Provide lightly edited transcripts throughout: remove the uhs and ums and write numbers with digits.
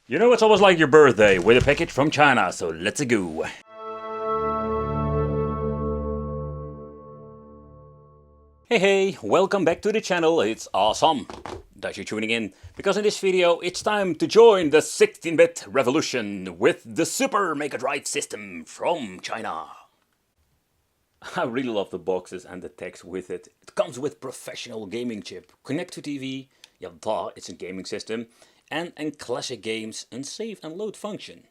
You know, it's almost like your birthday with a package from China, so let's go. Hey, welcome back to the channel. It's awesome that you're tuning in, because in this video it's time to join the 16-bit revolution with the Super Mega Drive system from China. I really love the boxes and the text with it. It comes with professional gaming chip, connect to TV, yeah duh, it's a gaming system, and classic games and save and load function.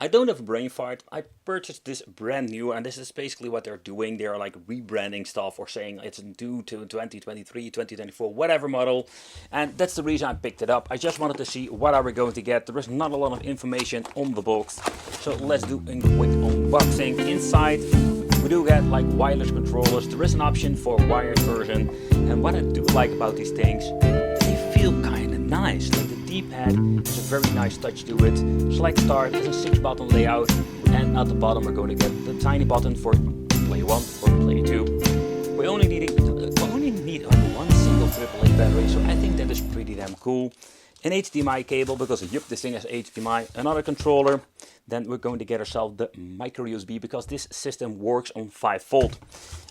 I don't have a brain fart. I purchased this brand new, and this is basically what they're doing. They're like rebranding stuff or saying it's due to 2023, 2024, whatever model. And that's the reason I picked it up. I just wanted to see what are we going to get. There is not a lot of information on the box. So let's do a quick unboxing. Inside we do get like wireless controllers. There is an option for wired version. And what I do like about these things, they feel kind of nice. Like the D-pad has a very nice touch to it. Select start is a 6-button layout, and at the bottom we're going to get the tiny button for play 1 or play 2. We only need one single AAA battery, so I think that is pretty damn cool. An HDMI cable, because yup, this thing has HDMI. Another controller. Then we're going to get ourselves the micro USB, because this system works on 5V.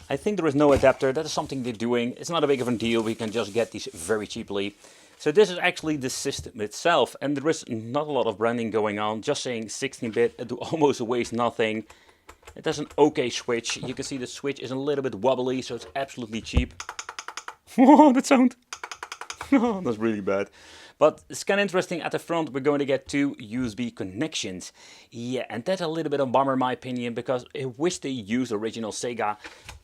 I think there is no adapter. That is something they're doing. It's not a big of a deal. We can just get these very cheaply. So this is actually the system itself, and there is not a lot of branding going on, just saying 16-bit, it almost weighs nothing. It has an okay switch. You can see the switch is a little bit wobbly, so it's absolutely cheap. Oh, that sound! Oh, that's really bad. But it's kind of interesting. At the front we're going to get 2 USB connections. Yeah, and that's a little bit of a bummer in my opinion, because I wish they used original Sega,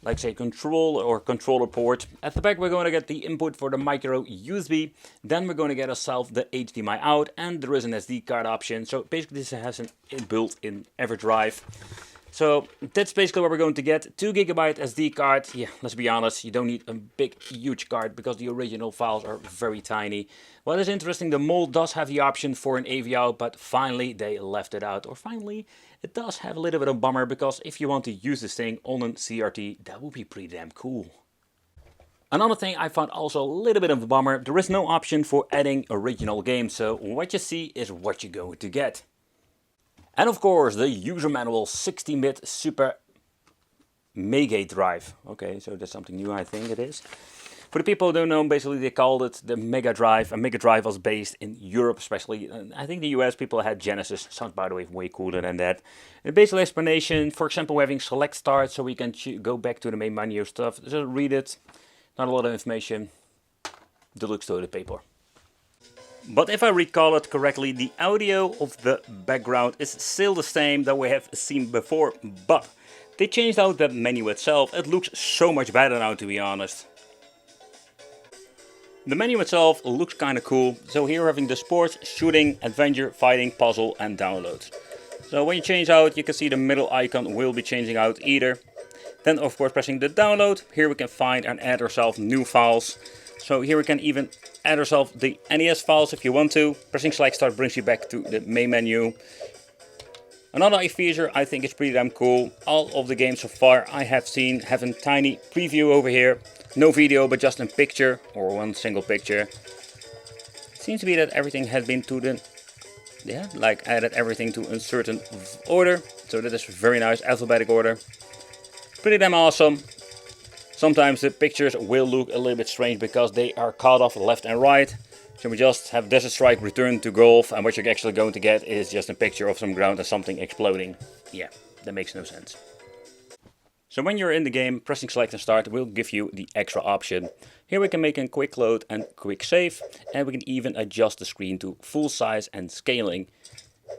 like say control or controller port. At the back we're going to get the input for the micro USB. Then we're going to get ourselves the HDMI out, and there is an SD card option. So basically this has an built-in EverDrive. So that's basically what we're going to get. 2GB SD card. Yeah, let's be honest, you don't need a big, huge card, because the original files are very tiny. What is interesting, the mold does have the option for an AV out, but finally they left it out. Or finally, it does have a little bit of a bummer, because if you want to use this thing on a CRT, that would be pretty damn cool. Another thing I found also a little bit of a bummer, there is no option for adding original games. So what you see is what you're going to get. And of course, the user manual 16-bit Super Mege drive. Okay, so that's something new, I think it is. For the people who don't know, basically they called it the Mega Drive. And Mega Drive was based in Europe, especially. I think the US people had Genesis. Sounds, by the way, way cooler than that. The basic explanation, for example, we're having select start, so we can go back to the main menu stuff. Just read it. Not a lot of information. Deluxe toilet paper. But if I recall it correctly, the audio of the background is still the same that we have seen before, but they changed out the menu itself. It looks so much better now, to be honest. The menu itself looks kinda cool. So here we're having the sports, shooting, adventure, fighting, puzzle and downloads. So when you change out, you can see the middle icon will be changing out either. Then of course pressing the download, here we can find and add ourselves new files. So here we can even add ourselves the NES files if you want to. Pressing select start brings you back to the main menu. Another feature I think is pretty damn cool. All of the games so far I have seen have a tiny preview over here. No video, but just a picture, or one single picture. It seems to be that everything has been to the, yeah, like added everything to a certain order. So that is very nice, alphabetic order. Pretty damn awesome. Sometimes the pictures will look a little bit strange because they are cut off left and right. So we just have Desert Strike Return to Golf, and what you're actually going to get is just a picture of some ground and something exploding. Yeah, that makes no sense. So when you're in the game, pressing select and start will give you the extra option. Here we can make a quick load and quick save, and we can even adjust the screen to full size and scaling.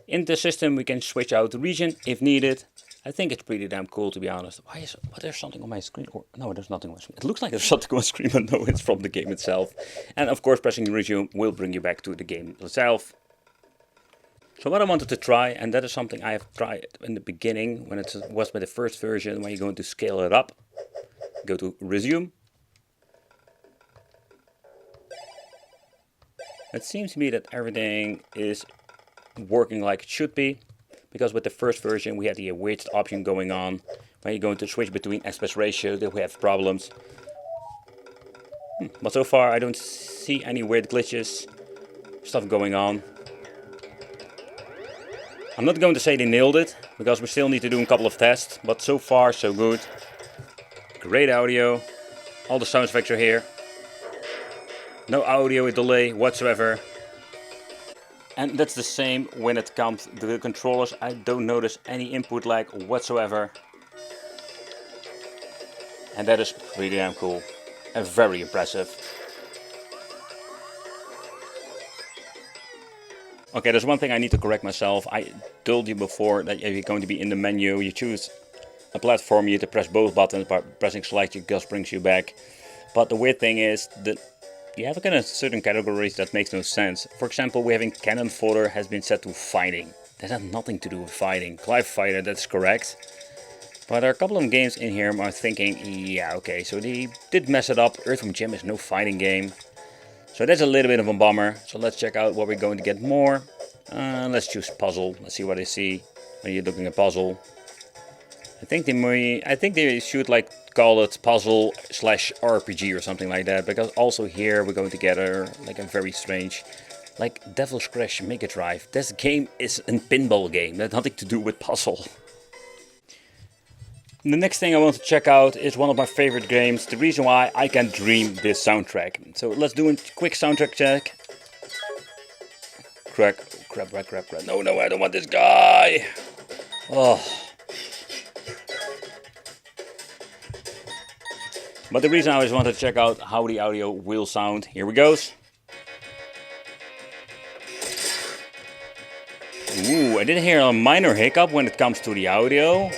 In the system we can switch out the region if needed. I think it's pretty damn cool, to be honest. Why is there something on my screen? Or no, there's nothing on my screen. It looks like there's something on my screen, but no, it's from the game itself. And of course, pressing resume will bring you back to the game itself. So what I wanted to try, and that is something I have tried in the beginning when it was with the first version, when you're going to scale it up. Go to resume. It seems to me that everything is working like it should be. Because with the first version we had the width option going on. When you're going to switch between aspect ratio, that we have problems. But so far I don't see any weird glitches, stuff going on. I'm not going to say they nailed it, because we still need to do a couple of tests, but so far so good. Great audio, all the sound effects are here. No audio delay whatsoever. And that's the same when it comes to the controllers. I don't notice any input lag whatsoever. And that is pretty damn cool and very impressive. Okay, there's one thing I need to correct myself. I told you before that if you're going to be in the menu, you choose a platform, you have to press both buttons, but pressing select just brings you back. But the weird thing is that you have kind of certain categories that makes no sense. For example, we having cannon fodder has been set to fighting. That has nothing to do with fighting. Clive Fighter, that's correct. But there are a couple of games in here I'm thinking, yeah, okay, so they did mess it up. Earthworm Jim is no fighting game. So that's a little bit of a bummer. So let's check out what we're going to get more. Let's choose puzzle. Let's see what I see when you're looking at puzzle. I think they should like call it puzzle / RPG or something like that, because also here we're going together like a very strange, like Devil's Crash Mega Drive. This game is a pinball game. That has nothing to do with puzzle. The next thing I want to check out is one of my favorite games, the reason why I can dream this soundtrack. So let's do a quick soundtrack check. Crap. No, I don't want this guy. Oh. But the reason I always wanted to check out how the audio will sound, here we goes. Ooh, I did hear a minor hiccup when it comes to the audio.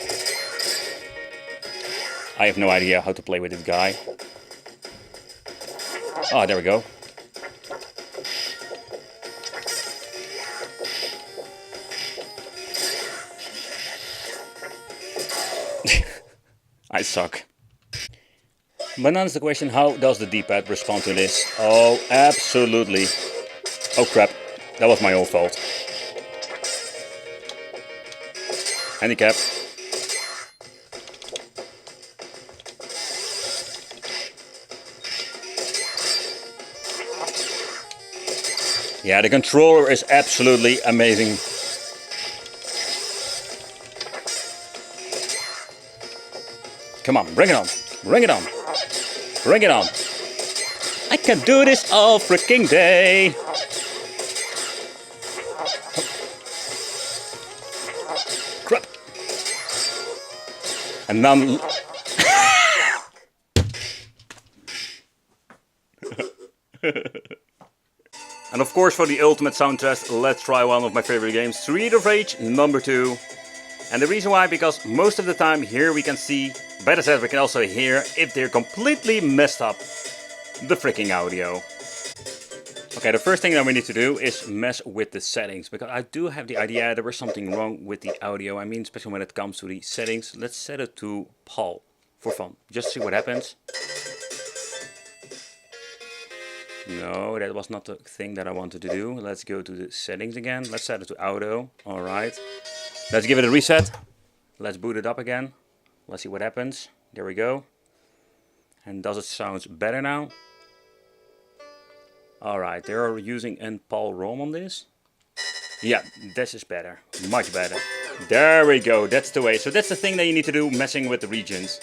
I have no idea how to play with this guy. Oh, there we go. I suck. But now is the question, how does the D-pad respond to this? Oh, absolutely. Oh crap, that was my own fault. Handicap. Yeah, the controller is absolutely amazing. Come on, bring it on. Bring it on. Bring it on. I can do this all freaking day. Crap. And now... And of course, for the ultimate sound test, let's try one of my favorite games, Street of Rage #2. And the reason why, because most of the time here we can see, better said, we can also hear if they're completely messed up the freaking audio. Okay, the first thing that we need to do is mess with the settings, because I do have the idea there was something wrong with the audio. I mean, especially when it comes to the settings. Let's set it to PAL for fun, just see what happens. No, that was not the thing that I wanted to do. Let's go to the settings again. Let's set it to auto. Alright. Let's give it a reset. Let's boot it up again. Let's see what happens. There we go. And does it sound better now? Alright, they're using NPAL ROM on this. Yeah, this is better. Much better. There we go. That's the way. So that's the thing that you need to do, messing with the regions.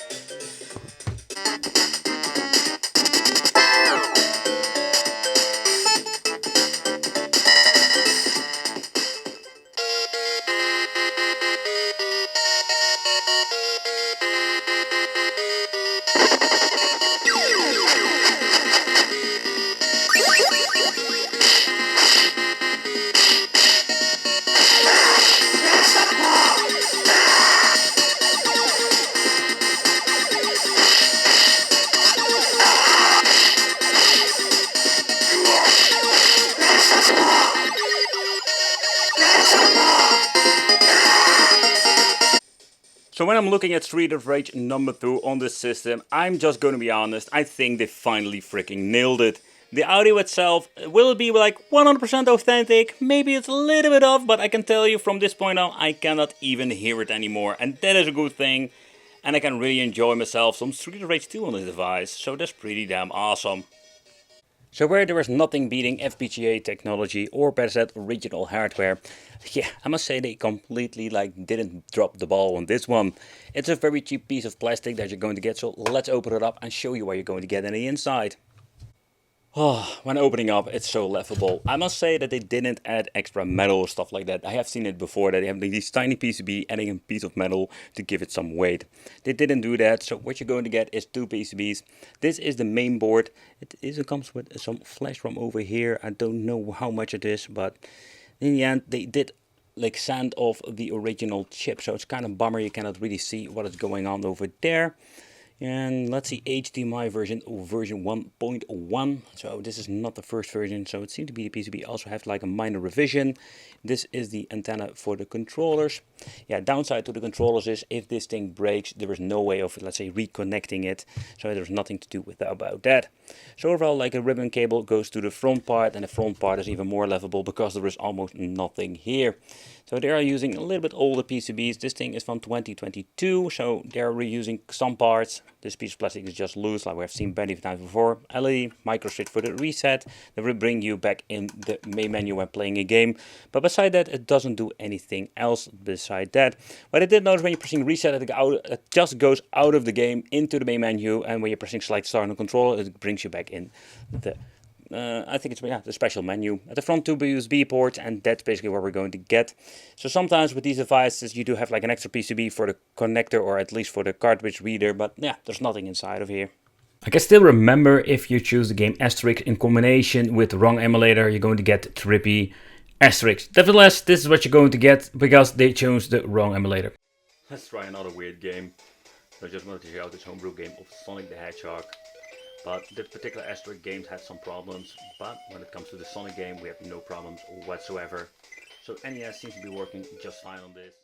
So when I'm looking at Street of Rage #2 on this system, I'm just gonna be honest, I think they finally freaking nailed it. The audio itself, will it be like 100% authentic? Maybe it's a little bit off, but I can tell you from this point on, I cannot even hear it anymore. And that is a good thing. And I can really enjoy myself some Street of Rage 2 on this device, so that's pretty damn awesome. So where there is nothing beating FPGA technology, or better said original hardware, yeah, I must say they completely didn't drop the ball on this one. It's a very cheap piece of plastic that you're going to get, so let's open it up and show you what you're going to get on the inside. Oh, when opening up, it's so laughable. I must say that they didn't add extra metal or stuff like that. I have seen it before, that they have these tiny PCB adding a piece of metal to give it some weight. They didn't do that, so what you're going to get is two PCBs. This is the main board. It comes with some flash from over here. I don't know how much it is, but in the end, they did sand off the original chip, so it's kind of bummer you cannot really see what is going on over there. And let's see, HDMI version 1.1. So this is not the first version, so it seems to be the PCB also has like a minor revision. This is the antenna for the controllers. Yeah, downside to the controllers is if this thing breaks, there is no way of, let's say, reconnecting it. So there's nothing to do with about that. So overall, like a ribbon cable goes to the front part, and the front part is even more levelable because there is almost nothing here. So they are using a little bit older PCBs. This thing is from 2022, so they're reusing some parts. This piece of plastic is just loose, like we have seen many times before. LED, micro switch for the reset. That will bring you back in the main menu when playing a game. But beside that, it doesn't do anything else beside that. But I did notice when you're pressing reset, it just goes out of the game into the main menu. And when you're pressing select start on the controller, it brings you back in the I think it's the special menu. At the front, two USB ports, and that's basically what we're going to get. So sometimes with these devices you do have like an extra PCB for the connector, or at least for the cartridge reader, but yeah, there's nothing inside of here. I can still remember, if you choose the game Asterix in combination with the wrong emulator, you're going to get trippy Asterix. Nevertheless, this is what you're going to get because they chose the wrong emulator. Let's try another weird game. I just wanted to show out this homebrew game of Sonic the Hedgehog. But this particular Asterix game had some problems, but when it comes to the Sonic game, we have no problems whatsoever. So NES seems to be working just fine on this.